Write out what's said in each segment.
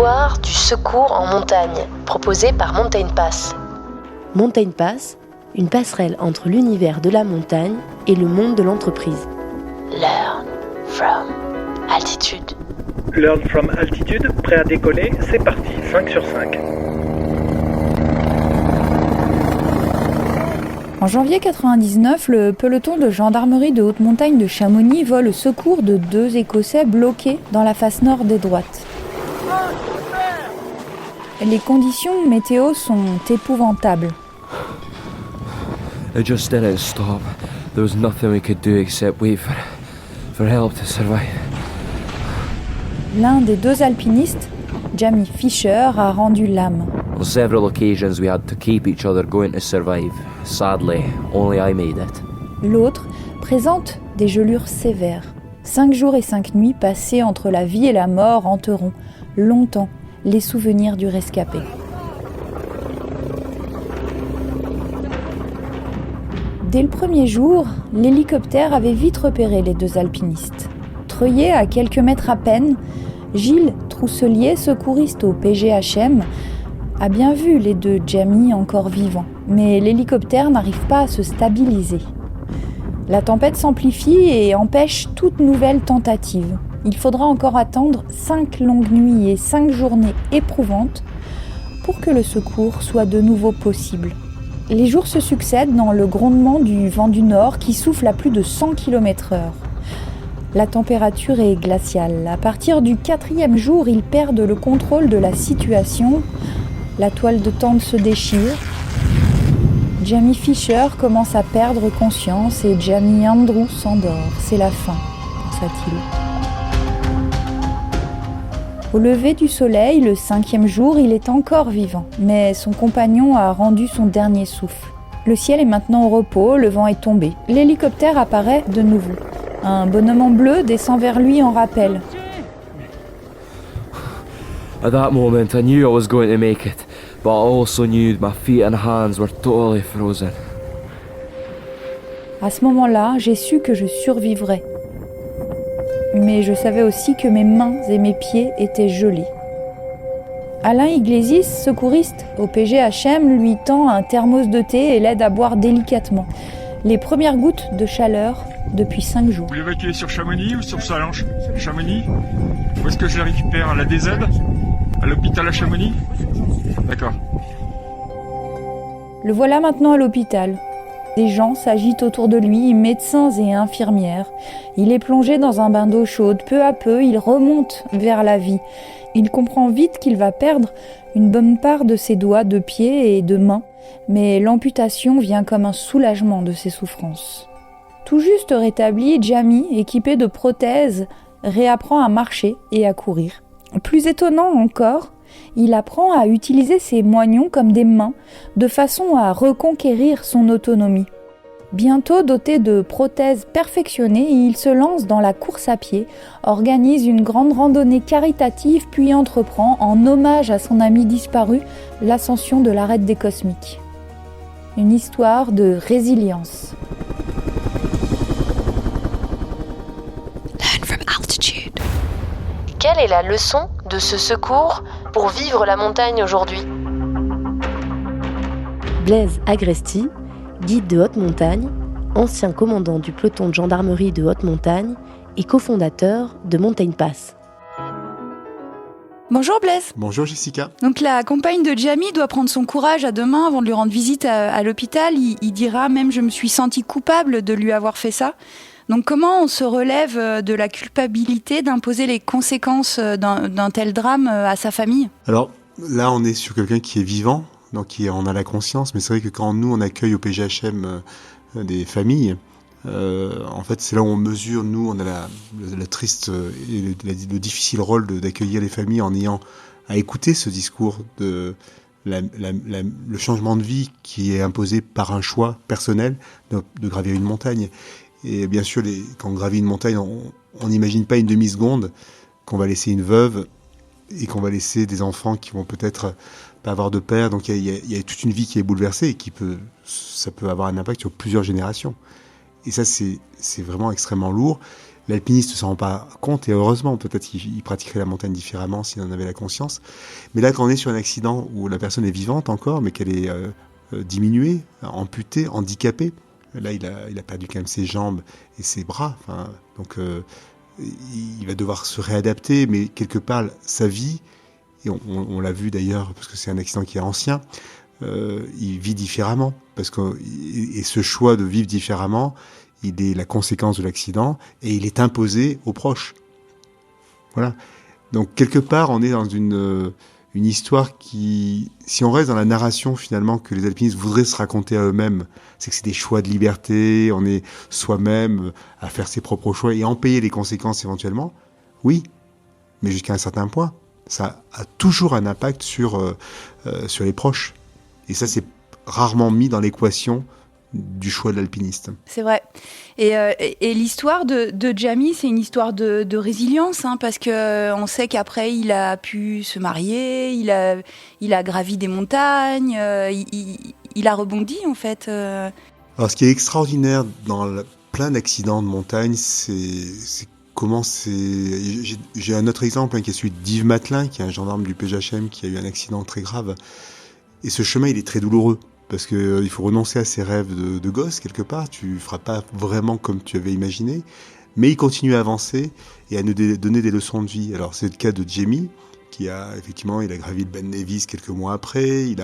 l'histoire du secours en montagne, proposée par Mountain Pass. Mountain Pass, une passerelle entre l'univers de la montagne et le monde de l'entreprise. Learn from altitude. Learn from altitude, prêt à décoller, c'est parti, 5 sur 5. En janvier 1999, le peloton de gendarmerie de haute montagne de Chamonix vole au secours de 2 Écossais bloqués dans la face nord des droites. Les conditions météo sont épouvantables. It just didn't stop. There was nothing we could do except wait for help to survive. L'un des 2 alpinistes, Jamie Fisher, a rendu l'âme. On several occasions we had to keep each other going to survive. Sadly, only I made it. L'autre présente des gelures sévères. 5 jours et 5 nuits passés entre la vie et la mort hanteront longtemps les souvenirs du rescapé. Dès le premier jour, l'hélicoptère avait vite repéré les 2 alpinistes. Treuillé à quelques mètres à peine, Gilles Trousselier, secouriste au PGHM, a bien vu les 2 Jamie encore vivants. Mais l'hélicoptère n'arrive pas à se stabiliser. La tempête s'amplifie et empêche toute nouvelle tentative. Il faudra encore attendre 5 longues nuits et 5 journées éprouvantes pour que le secours soit de nouveau possible. Les jours se succèdent dans le grondement du vent du nord qui souffle à plus de 100 km/h. La température est glaciale. À partir du 4e jour, ils perdent le contrôle de la situation. La toile de tente se déchire. Jamie Fisher commence à perdre conscience et Jamie Andrews s'endort. C'est la fin, pensa-t-il. Au lever du soleil, le 5e jour, il est encore vivant, mais son compagnon a rendu son dernier souffle. Le ciel est maintenant au repos, le vent est tombé. L'hélicoptère apparaît de nouveau. Un bonhomme en bleu descend vers lui en rappel. At that moment, I knew I was going to make it, but I also knew my feet and hands were totally frozen. À ce moment-là, j'ai su que je survivrais. Mais je savais aussi que mes mains et mes pieds étaient gelés. Alain Iglesias, secouriste au PGHM, lui tend un thermos de thé et l'aide à boire délicatement. Les premières gouttes de chaleur depuis 5 jours. Vous l'évacuez sur Chamonix ou sur Salanches ? Chamonix ? Où est-ce que je la récupère ? À la DZ ? À l'hôpital à Chamonix ? D'accord. Le voilà maintenant à l'hôpital. Des gens s'agitent autour de lui, médecins et infirmières. Il est plongé dans un bain d'eau chaude. Peu à peu, il remonte vers la vie. Il comprend vite qu'il va perdre une bonne part de ses doigts de pied et de main, mais l'amputation vient comme un soulagement de ses souffrances. Tout juste rétabli, Jamie, équipé de prothèses, réapprend à marcher et à courir. Plus étonnant encore, il apprend à utiliser ses moignons comme des mains, de façon à reconquérir son autonomie. Bientôt doté de prothèses perfectionnées, il se lance dans la course à pied, organise une grande randonnée caritative, puis entreprend, en hommage à son ami disparu, l'ascension de l'arête des Cosmiques. Une histoire de résilience. Learn from altitude. Quelle est la leçon de ce secours pour vivre la montagne aujourd'hui ? Blaise Agresti, guide de haute montagne, ancien commandant du peloton de gendarmerie de haute montagne et cofondateur de Mountain Pass. Bonjour Blaise. Bonjour Jessica. Donc la compagne de Jamie doit prendre son courage à 2 mains avant de lui rendre visite à l'hôpital. Il dira même « je me suis senti coupable de lui avoir fait ça ». Donc comment on se relève de la culpabilité d'imposer les conséquences d'un tel drame à sa famille ? Alors là on est sur quelqu'un qui est vivant, donc on a la conscience, mais c'est vrai que quand nous on accueille au PGHM des familles, en fait c'est là où on mesure, nous on a la triste et le difficile rôle d'accueillir les familles en ayant à écouter ce discours de le changement de vie qui est imposé par un choix personnel de gravir une montagne. Et bien sûr, quand on gravit une montagne, on n'imagine pas une demi-seconde qu'on va laisser une veuve et qu'on va laisser des enfants qui vont peut-être pas avoir de père. Donc il y a toute une vie qui est bouleversée et ça peut avoir un impact sur plusieurs générations. Et ça, c'est vraiment extrêmement lourd. L'alpiniste ne s'en rend pas compte, et heureusement, peut-être qu'il pratiquerait la montagne différemment s'il en avait la conscience. Mais là, quand on est sur un accident où la personne est vivante encore, mais qu'elle est diminuée, amputée, handicapée, là, il a perdu quand même ses jambes et ses bras. Donc, il va devoir se réadapter, mais quelque part, sa vie, et on l'a vu d'ailleurs, parce que c'est un accident qui est ancien, il vit différemment. Et ce choix de vivre différemment, il est la conséquence de l'accident, et il est imposé aux proches. Voilà. Donc, quelque part, on est dans une histoire qui, si on reste dans la narration finalement que les alpinistes voudraient se raconter à eux-mêmes, c'est que c'est des choix de liberté, on est soi-même à faire ses propres choix et en payer les conséquences éventuellement, oui, mais jusqu'à un certain point. Ça a toujours un impact sur les proches. Et ça, c'est rarement mis dans l'équation du choix de l'alpiniste. C'est vrai. Et l'histoire de Jamie, c'est une histoire de résilience, parce qu'on sait qu'après, il a pu se marier, il a gravi des montagnes, il a rebondi, en fait. Alors, ce qui est extraordinaire dans plein d'accidents de montagne, c'est comment c'est... J'ai un autre exemple qui est celui d'Yves Matelin, qui est un gendarme du PGHM, qui a eu un accident très grave. Et ce chemin, il est très douloureux. Parce qu'il faut renoncer à ses rêves de gosse, quelque part. Tu ne feras pas vraiment comme tu avais imaginé. Mais il continue à avancer et à nous donner des leçons de vie. Alors, c'est le cas de Jamie, qui a effectivement, il a gravi le Ben Nevis quelques mois après. Il est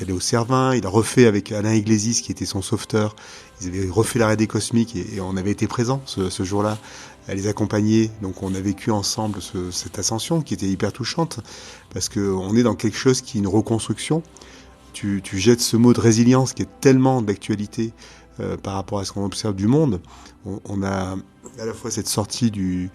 allé au Cervin. Il a refait avec Alain Iglesias, qui était son sauveteur. Ils avaient refait l'arrêt des Cosmiques et on avait été présents ce jour-là à les accompagner. Donc on a vécu ensemble cette ascension qui était hyper touchante parce qu'on est dans quelque chose qui est une reconstruction. Tu jettes ce mot de résilience qui est tellement d'actualité par rapport à ce qu'on observe du monde. On a à la fois cette sortie du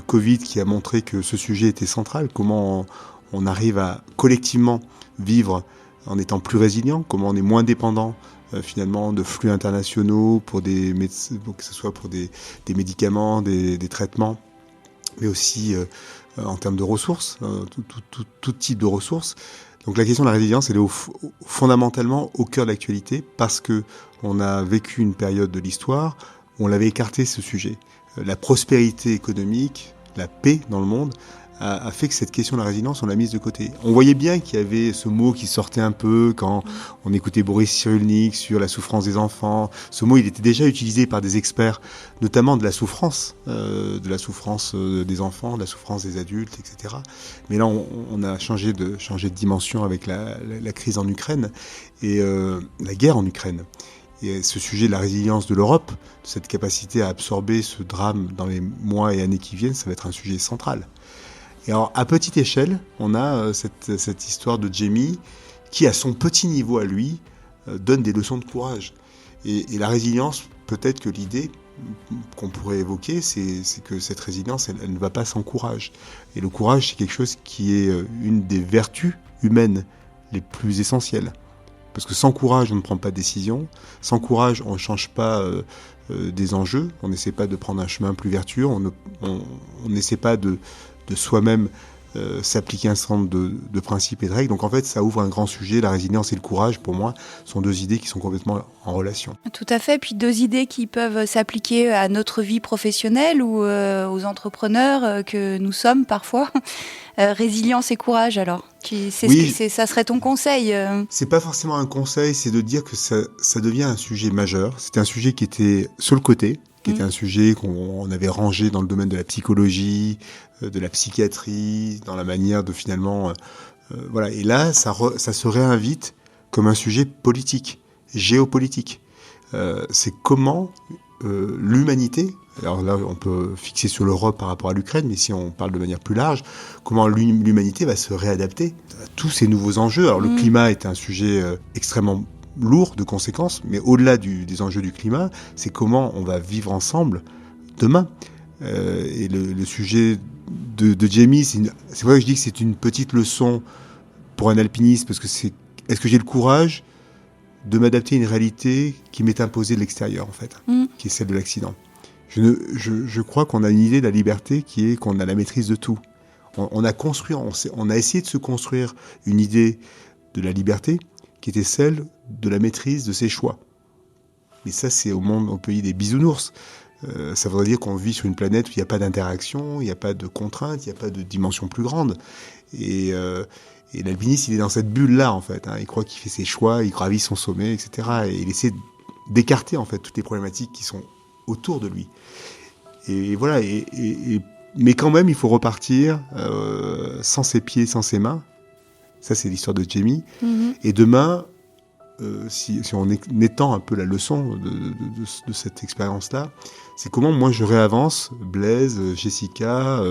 Covid qui a montré que ce sujet était central, comment on arrive à collectivement vivre en étant plus résilient, comment on est moins dépendant finalement de flux internationaux pour que ce soit pour des médicaments, des traitements, mais aussi en termes de ressources, tout type de ressources. Donc la question de la résilience, elle est fondamentalement au cœur de l'actualité parce que on a vécu une période de l'histoire où on l'avait écarté ce sujet. La prospérité économique, la paix dans le monde a fait que cette question de la résilience, on l'a mise de côté. On voyait bien qu'il y avait ce mot qui sortait un peu quand on écoutait Boris Cyrulnik sur la souffrance des enfants. Ce mot, il était déjà utilisé par des experts, notamment de la souffrance des enfants, de la souffrance des adultes, etc. Mais là, on a changé de dimension avec la crise en Ukraine et la guerre en Ukraine. Et ce sujet de la résilience de l'Europe, de cette capacité à absorber ce drame dans les mois et années qui viennent, ça va être un sujet central. Et alors, à petite échelle, on a cette histoire de Jamie qui, à son petit niveau à lui, donne des leçons de courage. Et la résilience, peut-être que l'idée qu'on pourrait évoquer, c'est que cette résilience, elle ne va pas sans courage. Et le courage, c'est quelque chose qui est une des vertus humaines les plus essentielles. Parce que sans courage, on ne prend pas de décision. Sans courage, on ne change pas des enjeux. On n'essaie pas de prendre un chemin plus vertueux. On n'essaie pas de soi-même s'appliquer un certain nombre de principes et de règles. Donc en fait, ça ouvre un grand sujet. La résilience et le courage, pour moi, sont deux idées qui sont complètement en relation. Tout à fait. Puis deux idées qui peuvent s'appliquer à notre vie professionnelle ou aux entrepreneurs que nous sommes parfois. Résilience et courage, alors. Ça serait ton conseil C'est pas forcément un conseil, c'est de dire que ça devient un sujet majeur. C'était un sujet qui était sur le côté, qui était un sujet qu'on avait rangé dans le domaine de la psychologie, de la psychiatrie, dans la manière de finalement... voilà. Et là, ça se réinvite comme un sujet politique, géopolitique. C'est comment l'humanité... Alors là, on peut fixer sur l'Europe par rapport à l'Ukraine, mais si on parle de manière plus large, comment l'humanité va se réadapter à tous ces nouveaux enjeux. Alors le climat est un sujet extrêmement lourd de conséquences, mais au-delà des enjeux du climat, c'est comment on va vivre ensemble demain. Et le sujet de Jamie, c'est vrai que je dis que c'est une petite leçon pour un alpiniste, parce que est-ce que j'ai le courage de m'adapter à une réalité qui m'est imposée de l'extérieur, en fait, qui est celle de l'accident. Je crois qu'on a une idée de la liberté qui est qu'on a la maîtrise de tout. On a essayé de se construire une idée de la liberté qui était celle de la maîtrise de ses choix. Mais ça, c'est au pays des bisounours. Ça voudrait dire qu'on vit sur une planète où il n'y a pas d'interaction, il n'y a pas de contraintes, il n'y a pas de dimension plus grande. Et l'alpiniste, il est dans cette bulle-là, en fait. Il croit qu'il fait ses choix, il gravit son sommet, etc. Et il essaie d'écarter, en fait, toutes les problématiques qui sont autour de lui. Et voilà. Mais quand même, il faut repartir sans ses pieds, sans ses mains. Ça, c'est l'histoire de Jamie. Et demain, si on étend un peu la leçon de cette expérience-là, c'est comment moi je réavance, Blaise, Jessica,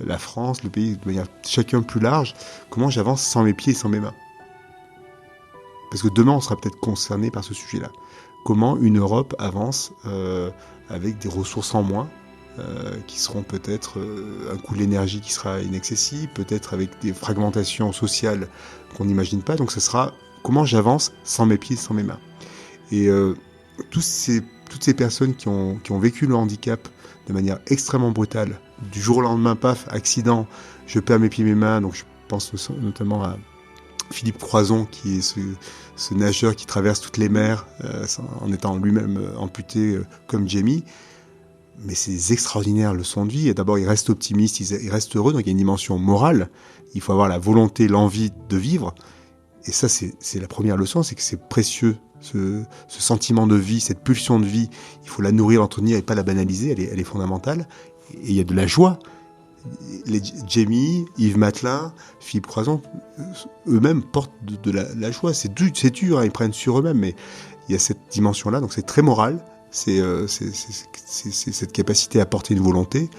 la France, le pays, de manière chacun plus large, comment j'avance sans mes pieds et sans mes mains. Parce que demain, on sera peut-être concerné par ce sujet-là. Comment une Europe avance avec des ressources en moins, qui seront peut-être un coût de l'énergie qui sera inaccessible, peut-être avec des fragmentations sociales qu'on n'imagine pas. Donc ce sera comment j'avance sans mes pieds, sans mes mains. Et toutes ces personnes qui ont vécu le handicap de manière extrêmement brutale, du jour au lendemain, paf, accident, je perds mes pieds, mes mains. Donc je pense notamment à Philippe Croison, qui est ce nageur qui traverse toutes les mers en étant lui-même amputé comme Jamie. Mais c'est des extraordinaires leçons de vie. Et d'abord, il reste optimiste, il reste heureux. Donc il y a une dimension morale. Il faut avoir la volonté, l'envie de vivre. Et ça, c'est la première leçon, c'est que c'est précieux, ce sentiment de vie, cette pulsion de vie. Il faut la nourrir, l'entretenir et pas la banaliser, elle est fondamentale. Et il y a de la joie. Jamie, Yves Matelin, Philippe Croison, eux-mêmes portent de la joie. C'est dur, ils prennent sur eux-mêmes, mais il y a cette dimension-là, donc c'est très moral. C'est cette capacité à porter une volonté.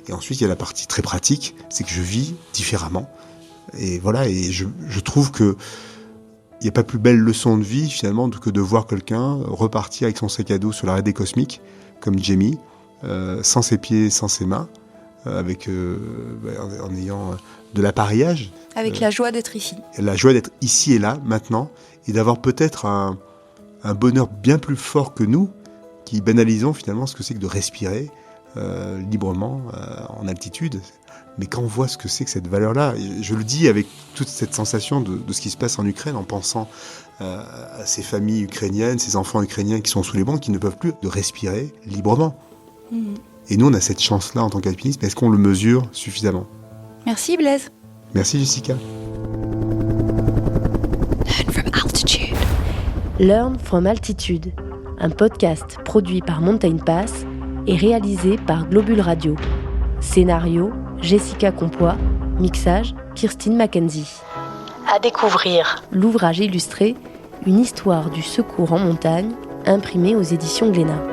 Et ensuite, il y a la partie très pratique, c'est que je vis différemment. Et voilà, et je trouve que il n'y a pas plus belle leçon de vie, finalement, que de voir quelqu'un repartir avec son sac à dos sur l'arrêt des cosmiques, comme Jamie, sans ses pieds, sans ses mains, en ayant de l'appareillage. Avec la joie d'être ici. La joie d'être ici et là, maintenant, et d'avoir peut-être un bonheur bien plus fort que nous, qui banalisons finalement ce que c'est que de respirer librement en altitude. Mais quand on voit ce que c'est que cette valeur-là, je le dis avec toute cette sensation de ce qui se passe en Ukraine, en pensant à ces familles ukrainiennes, ces enfants ukrainiens qui sont sous les bombes, qui ne peuvent plus de respirer librement. Et nous, on a cette chance-là en tant qu'alpinistes, mais est-ce qu'on le mesure suffisamment ? Merci Blaise. Merci Jessica. Learn from altitude. Learn from altitude, un podcast produit par Mountain Pass et réalisé par Globule Radio. Scénario, Jessica Compois. Mixage, Kirstine Mackenzie. À découvrir l'ouvrage illustré « Une histoire du secours en montagne » imprimé aux éditions Glénat.